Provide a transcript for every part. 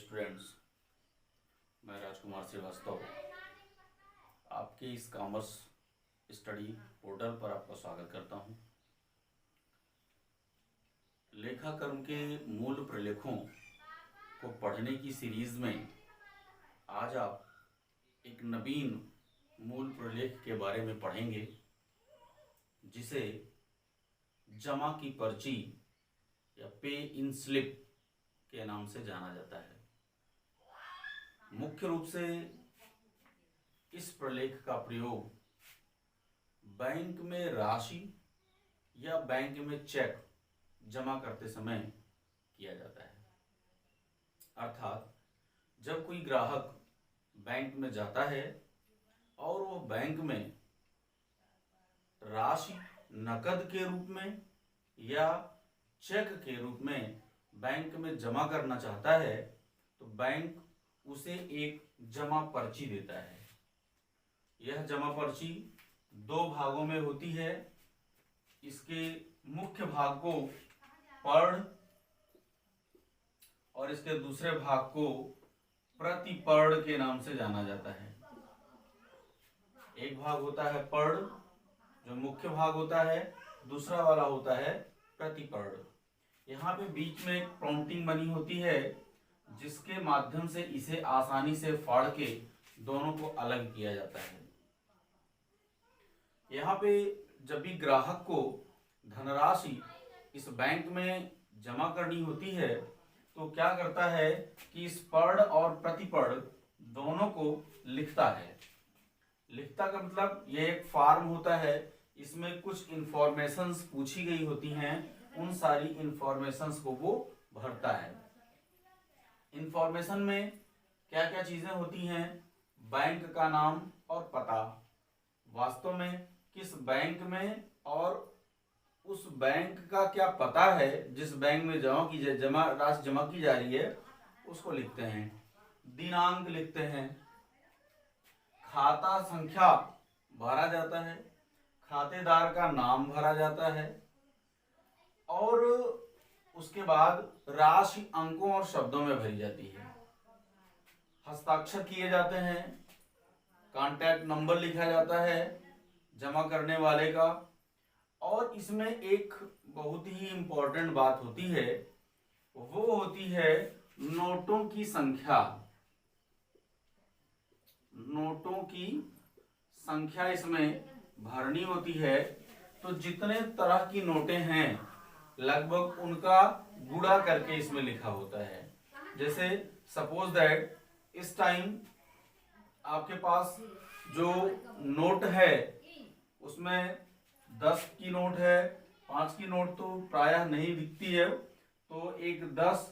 Students, मैं राजकुमार श्रीवास्तव आपके इस कॉमर्स स्टडी पोर्टल पर आपका स्वागत करता हूं। लेखाकर्म के मूल प्रलेखों को पढ़ने की सीरीज में आज आप एक नवीन मूल प्रलेख के बारे में पढ़ेंगे, जिसे जमा की पर्ची या पे इन स्लिप के नाम से जाना जाता है। मुख्य रूप से इस प्रलेख का प्रयोग बैंक में राशि या बैंक में चेक जमा करते समय किया जाता है। अर्थात जब कोई ग्राहक बैंक में जाता है और वो बैंक में राशि नकद के रूप में या चेक के रूप में बैंक में जमा करना चाहता है, तो बैंक उसे एक जमा पर्ची देता है। यह जमा पर्ची दो भागों में होती है। इसके मुख्य भाग को पर्ण और इसके दूसरे भाग को प्रतिपर्ण के नाम से जाना जाता है। एक भाग होता है पर्ण, जो मुख्य भाग होता है, दूसरा वाला होता है प्रतिपर्ण। यहाँ पे बीच में एक प्लॉटिंग बनी होती है, जिसके माध्यम से इसे आसानी से फाड़ के दोनों को अलग किया जाता है। यहाँ पे जब भी ग्राहक को धनराशि इस बैंक में जमा करनी होती है, तो क्या करता है कि इस पर्ण और प्रतिपर्ण दोनों को लिखता है। लिखता का मतलब ये एक फॉर्म होता है, इसमें कुछ इंफॉर्मेशंस पूछी गई होती हैं, उन सारी इंफॉर्मेशंस को वो भरता है। इंफॉर्मेशन में क्या क्या चीजें होती हैं? बैंक का नाम और पता, वास्तव में किस बैंक में, और उस बैंक का क्या पता है जिस बैंक में राशि जमा की जा रही है, उसको लिखते हैं। दिनांक लिखते हैं, खाता संख्या भरा जाता है, खातेदार का नाम भरा जाता है, और उसके बाद राशि अंकों और शब्दों में भरी जाती है। हस्ताक्षर किए जाते हैं, कॉन्टैक्ट नंबर लिखा जाता है जमा करने वाले का, और इसमें एक बहुत ही इंपॉर्टेंट बात होती है, वो होती है नोटों की संख्या। नोटों की संख्या इसमें भरनी होती है। तो जितने तरह की नोटें हैं, लगभग उनका गुणा करके इसमें लिखा होता है। जैसे सपोज दैट इस टाइम आपके पास जो नोट है उसमें 10 की नोट है, 5 की नोट तो प्रायः नहीं दिखती है, तो एक 10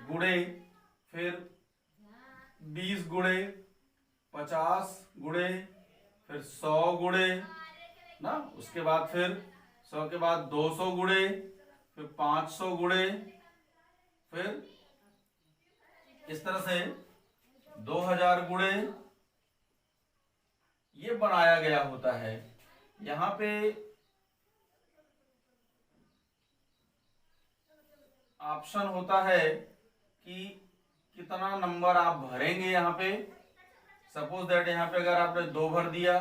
गुणे, फिर 20 गुणे, 50 गुणे, फिर 100 गुणे ना, उसके बाद फिर 100 के बाद 200 गुणे, फिर 500 गुणे, फिर इस तरह से 2000 गुणे ये बनाया गया होता है। यहाँ पे ऑप्शन होता है कि कितना नंबर आप भरेंगे। यहाँ पे सपोज दैट यहाँ पे अगर आपने 2 भर दिया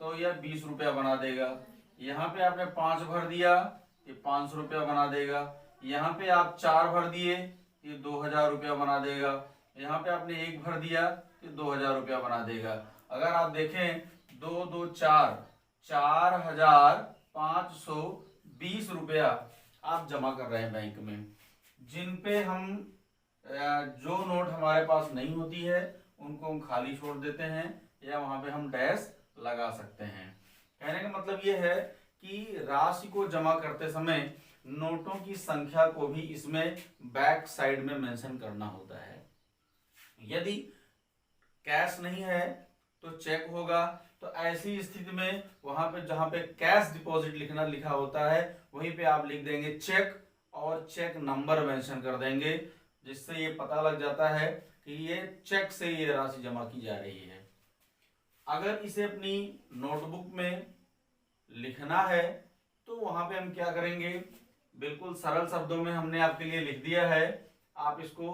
तो यह 20 रुपया बना देगा। यहाँ पे आपने 5 भर दिया, ये 500 रुपया बना देगा। यहाँ पे आप 4 भर दिए, ये 2000 रुपया बना देगा। यहाँ पे आपने 1 भर दिया, ये 2000 रुपया बना देगा। अगर आप देखें 2 2 4, 4520 रुपया आप जमा कर रहे हैं बैंक में। जिन पे हम जो नोट हमारे पास नहीं होती है उनको हम खाली छोड़ देते हैं, या वहां पे हम डैश लगा सकते हैं। कहने का मतलब ये है कि राशि को जमा करते समय नोटों की संख्या को भी इसमें बैक साइड में मेंशन करना होता है। यदि कैश नहीं है तो चेक होगा, तो ऐसी स्थिति में वहां पे जहां पे कैश डिपॉजिट लिखा होता है, वहीं पे आप लिख देंगे चेक और चेक नंबर मेंशन कर देंगे, जिससे ये पता लग जाता है कि ये चेक से ये राशि जमा की जा रही है। अगर इसे अपनी नोटबुक में लिखना है तो वहां पे हम क्या करेंगे, बिल्कुल सरल शब्दों में हमने आपके लिए लिख दिया है। आप इसको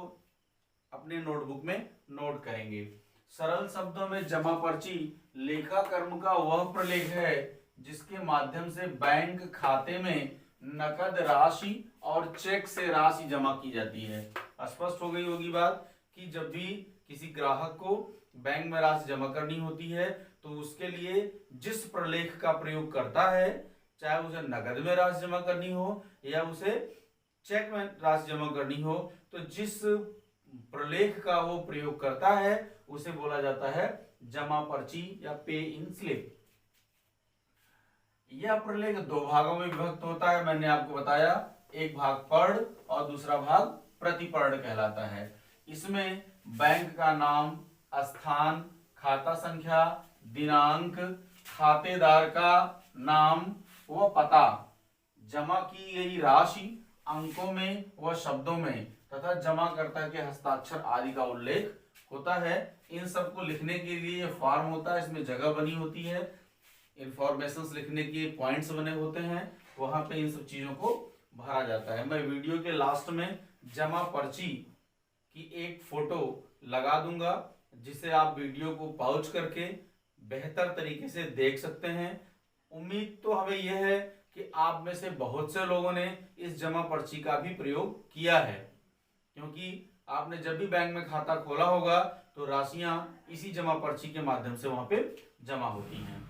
अपने नोटबुक में नोट करेंगे। सरल शब्दों में जमा पर्ची लेखा कर्म का वह प्रलेख है जिसके माध्यम से बैंक खाते में नकद राशि और चेक से राशि जमा की जाती है। स्पष्ट हो गई होगी बात कि जब भी किसी ग्राहक को बैंक में राशि जमा करनी होती है तो उसके लिए जिस प्रलेख का प्रयोग करता है, चाहे उसे नकद में राशि जमा करनी हो या उसे चेक में राशि जमा करनी हो, तो जिस प्रलेख का वो प्रयोग करता है उसे बोला जाता है जमा पर्ची या पे इन स्लिप। यह प्रलेख दो भागों में विभक्त होता है, मैंने आपको बताया, एक भाग पर्ण और दूसरा भाग प्रतिपर्ण कहलाता है। इसमें बैंक का नाम, स्थान, खाता संख्या, दिनांक, खातेदार का नाम व पता, जमा की गई राशि अंकों में व शब्दों में तथा जमाकर्ता के हस्ताक्षर आदि का उल्लेख होता है। इन सबको लिखने के लिए ये फॉर्म होता है, इसमें जगह बनी होती है, इंफॉर्मेशंस लिखने के पॉइंट्स बने होते हैं, वहां पे इन सब चीजों को भरा जाता है। मैं वीडियो के लास्ट में जमा पर्ची की एक फोटो लगा दूंगा जिसे आप वीडियो को पॉज करके बेहतर तरीके से देख सकते हैं। उम्मीद तो हमें यह है कि आप में से बहुत से लोगों ने इस जमा पर्ची का भी प्रयोग किया है, क्योंकि आपने जब भी बैंक में खाता खोला होगा तो राशियां इसी जमा पर्ची के माध्यम से वहां पे जमा होती हैं।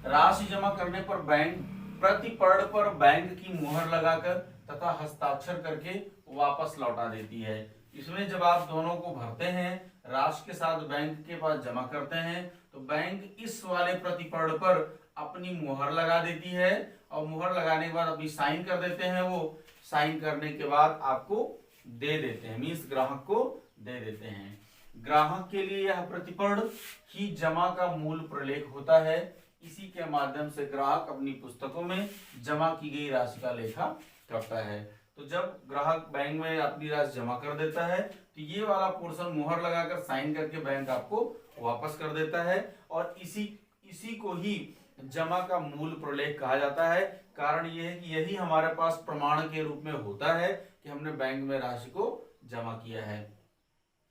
राशि जमा करने पर बैंक प्रतिपर्ण पर बैंक की मुहर लगाकर तथा हस्ताक्षर करके वापस लौटा देती है। इसमें जब आप दोनों को भरते हैं, राशि के साथ बैंक के पास जमा करते हैं, तो बैंक इस वाले प्रतिपर्ण पर अपनी मुहर लगा देती है और मुहर लगाने के बाद अपनी साइन कर देते हैं। वो साइन करने के बाद आपको दे देते हैं, मीन्स ग्राहक को दे देते हैं। ग्राहक के लिए यह प्रतिपर्ण ही जमा का मूल प्रलेख होता है। इसी के माध्यम से ग्राहक अपनी पुस्तकों में जमा की गई राशि का लेखा करता है। तो जब ग्राहक बैंक में अपनी राशि जमा कर देता है तो ये वाला पोर्शन मुहर लगाकर साइन करके बैंक आपको वापस कर देता है, और इसी को ही जमा का मूल प्रलेख कहा जाता है। कारण यह है कि यही हमारे पास प्रमाण के रूप में होता है कि हमने बैंक में राशि को जमा किया है।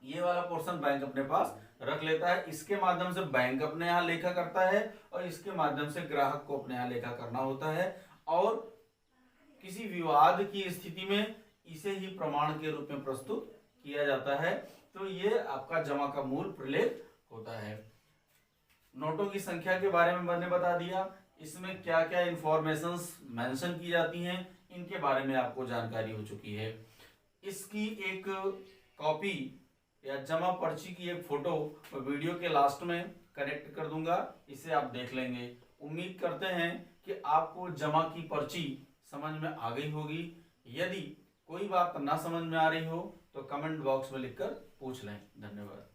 ये वाला पोर्शन बैंक अपने पास रख लेता है, इसके माध्यम से बैंक अपने यहाँ लेखा करता है और इसके माध्यम से ग्राहक को अपने यहाँ लेखा करना होता है, और किसी विवाद की स्थिति में इसे ही प्रमाण के रूप में प्रस्तुत किया जाता है। तो ये आपका जमा का मूल प्रलेख होता है। नोटों की संख्या के बारे में मैंने बता दिया, इसमें क्या क्या इंफॉर्मेशंस मेंशन की जाती हैं इनके बारे में आपको जानकारी हो चुकी है। इसकी एक कॉपी या जमा पर्ची की एक फोटो मैं वीडियो के लास्ट में कनेक्ट कर दूंगा, इसे आप देख लेंगे। उम्मीद करते हैं कि आपको जमा की पर्ची समझ में आ गई होगी। यदि कोई बात ना समझ में आ रही हो तो कमेंट बॉक्स में लिखकर पूछ लें। धन्यवाद।